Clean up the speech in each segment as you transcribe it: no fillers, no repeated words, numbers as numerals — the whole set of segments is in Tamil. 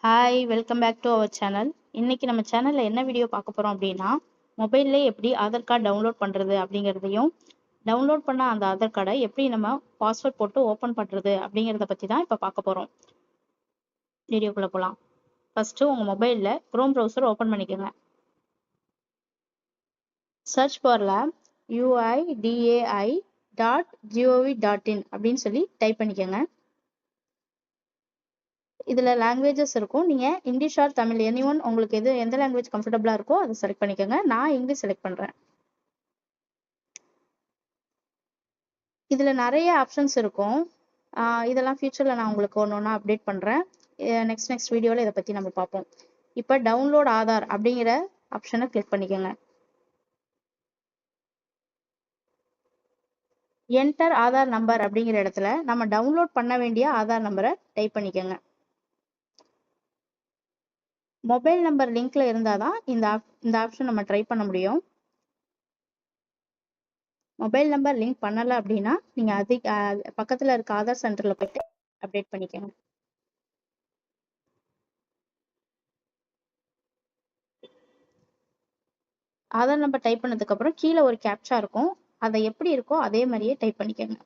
Hi, welcome back to our channel. இன்னைக்கு நம்ம சேனலில் என்ன வீடியோ பார்க்க போகிறோம் அப்படின்னா, மொபைல்லே எப்படி ஆதார் கார்டு டவுன்லோட் பண்ணுறது அப்படிங்கிறதையும், டவுன்லோட் பண்ண அந்த ஆதார் கார்டை எப்படி நம்ம பாஸ்வேர்ட் போட்டு ஓப்பன் பண்ணுறது அப்படிங்கிறத பற்றி தான் இப்போ பார்க்க போகிறோம். வீடியோக்குள்ளே போகலாம். ஃபஸ்ட்டு உங்கள் மொபைலில் க்ரோம் ப்ரௌசர் ஓப்பன் பண்ணிக்கோங்க. சர்ச் பாரில் uidai.gov.in அப்படின்னு சொல்லி டைப் பண்ணிக்கோங்க. இதில் லாங்குவேஜஸ் இருக்கும். நீங்கள் இங்கிலீஷ் ஆர் தமிழ் எனிஒன் உங்களுக்கு எந்த லாங்குவேஜ் கம்ஃபர்டபுளாக இருக்கோ அதை செலக்ட் பண்ணிக்கோங்க. நான் இங்கிலீஷ் செலக்ட் பண்ணுறேன். இதில் நிறைய ஆப்ஷன்ஸ் இருக்கும். இதெல்லாம் ஃபியூச்சரில் நான் உங்களுக்கு ஒன்று ஒன்றா அப்டேட் பண்ணுறேன். நெக்ஸ்ட் வீடியோவில் இதை பற்றி நம்ம பார்ப்போம். இப்போ டவுன்லோட் ஆதார் அப்படிங்கிற ஆப்ஷனை கிளிக் பண்ணிக்கோங்க. என்டர் ஆதார் நம்பர் அப்படிங்கிற இடத்துல நம்ம டவுன்லோட் பண்ண வேண்டிய ஆதார் நம்பரை டைப் பண்ணிக்கோங்க. மொபைல் நம்பர் லிங்க்ல இருந்தால் தான் இந்த ஆப்ஷன் நம்ம ட்ரை பண்ண முடியும். மொபைல் நம்பர் லிங்க் பண்ணலை அப்படின்னா நீங்கள் பக்கத்தில் இருக்க ஆதார் சென்டரில் போயிட்டு அப்டேட் பண்ணிக்கோங்க. ஆதார் நம்பர் டைப் பண்ணதுக்கப்புறம் கீழே ஒரு கேப்சா இருக்கும். அதை எப்படி இருக்கோ அதே மாதிரியே டைப் பண்ணிக்கோங்க.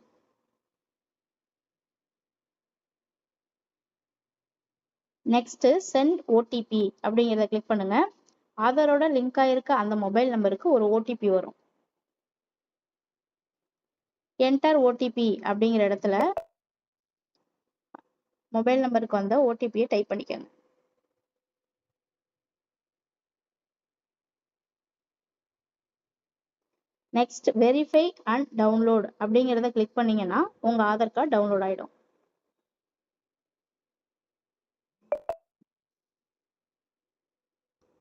நெக்ஸ்ட்டு சென்ட் ஓடிபி அப்படிங்கிறத கிளிக் பண்ணுங்க. ஆதாரோட லிங்க் ஆயிருக்க அந்த மொபைல் நம்பருக்கு ஒரு ஓடிபி வரும். என்டர் ஓடிபி அப்படிங்கிற இடத்துல மொபைல் நம்பருக்கு வந்த ஓடிபியை டைப் பண்ணிக்கோங்க. நெக்ஸ்ட் வெரிஃபை அண்ட் டவுன்லோட் அப்படிங்கிறத கிளிக் பண்ணீங்கன்னா உங்க ஆதார் கார்டு டவுன்லோட் ஆயிடும்.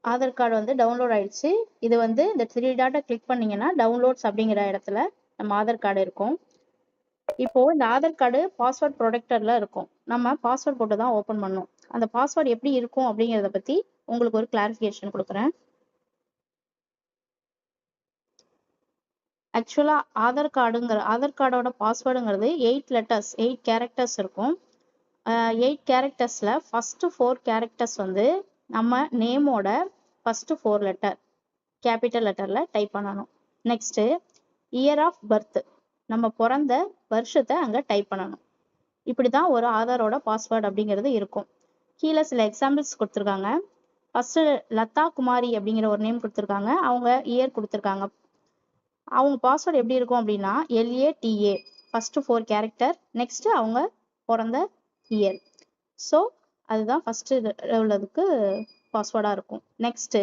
ஆதார் கார்டு டவுன்லோட் ஆயிடுச்சு. இது இந்த 3 டாட்டை கிளிக் பண்ணீங்கன்னா டவுன்லோட்ஸ் அப்படிங்கிற இடத்துல நம்ம ஆதார் கார்டு இருக்கும். இப்போ இந்த ஆதார் கார்டு பாஸ்வேர்ட் ப்ரொடெக்டர்ல இருக்கும். நம்ம பாஸ்வேர்ட் போட்டு தான் ஓப்பன் பண்ணணும். அந்த பாஸ்வேர்டு எப்படி இருக்கும் அப்படிங்கிறத பத்தி உங்களுக்கு ஒரு கிளாரிஃபிகேஷன் கொடுக்குறேன். ஆக்சுவலா ஆதார் கார்டோட பாஸ்வேர்டுங்கிறது 8 கேரக்டர்ஸ் இருக்கும். 8 கேரக்டர்ஸ்ல ஃபர்ஸ்ட் 4 கேரக்டர்ஸ் நம்ம நேமோட ஃபர்ஸ்ட் 4 லெட்டர் கேபிட்டல் லெட்டர்ல டைப் பண்ணணும். நெக்ஸ்ட் இயர் ஆஃப் பர்த், நம்ம பிறந்த வருஷத்தை அங்க டைப் பண்ணணும். இப்படிதான் ஒரு ஆதாரோட பாஸ்வேர்டு அப்படிங்கிறது இருக்கும். கீழே சில எக்ஸாம்பிள்ஸ் கொடுத்துருக்காங்க. ஃபர்ஸ்ட் லதா குமாரி அப்படிங்கிற ஒரு நேம் கொடுத்துருக்காங்க. அவங்க இயர் கொடுத்துருக்காங்க. அவங்க பாஸ்வேர்டு எப்படி இருக்கும் அப்படின்னா LATA ஃபர்ஸ்ட் 4 கேரக்டர், நெக்ஸ்ட் அவங்க பிறந்த இயர். ஸோ அதுதான் ஃபர்ஸ்ட் உள்ளதுக்கு பாஸ்வேர்டா இருக்கும். நெக்ஸ்ட்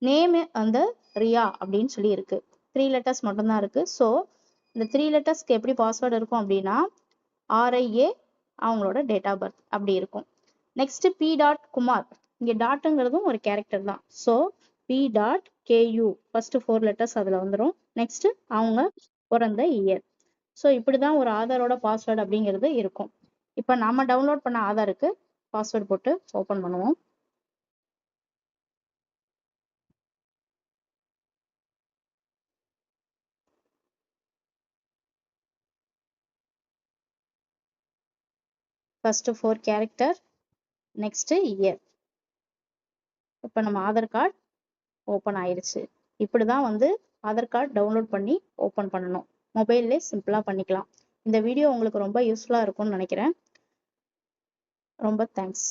நேம் ரியா அப்படின்னு சொல்லி இருக்கு. 3 லெட்டர்ஸ் மட்டும்தான் இருக்கு. ஸோ இந்த 3 லெட்டர்ஸ்க்கு எப்படி பாஸ்வேர்டு இருக்கும் அப்படின்னா RIA அவங்களோட டேட் ஆஃப் பர்த் அப்படி இருக்கும். Next P. குமார், இங்க டாட்டுங்கிறதும் ஒரு கேரக்டர் தான். ஸோ P.KU ஃபர்ஸ்ட் 4 லெட்டர்ஸ் அதுல வந்துடும். நெக்ஸ்ட் அவங்க பிறந்த இயர். ஸோ இப்படிதான் ஒரு ஆதாரோட பாஸ்வேர்டு அப்படிங்கிறது இருக்கும். இப்போ நம்ம டவுன்லோட் பண்ண ஆதாருக்கு பாஸ்வேர்டு போட்டு ஓப்பன் பண்ணுவோம். First 4 character, next year. இப்போ நம்ம ஆதார் கார்டு ஓப்பன் ஆயிருச்சு. இப்படிதான் ஆதார் கார்டு டவுன்லோட் பண்ணி ஓப்பன் பண்ணணும். மொபைல்லே சிம்பிளா பண்ணிக்கலாம். இந்த வீடியோ உங்களுக்கு ரொம்ப யூஸ்ஃபுல்லா இருக்கும்னு நினைக்கிறேன். ரொம்ப தேங்க்ஸ்.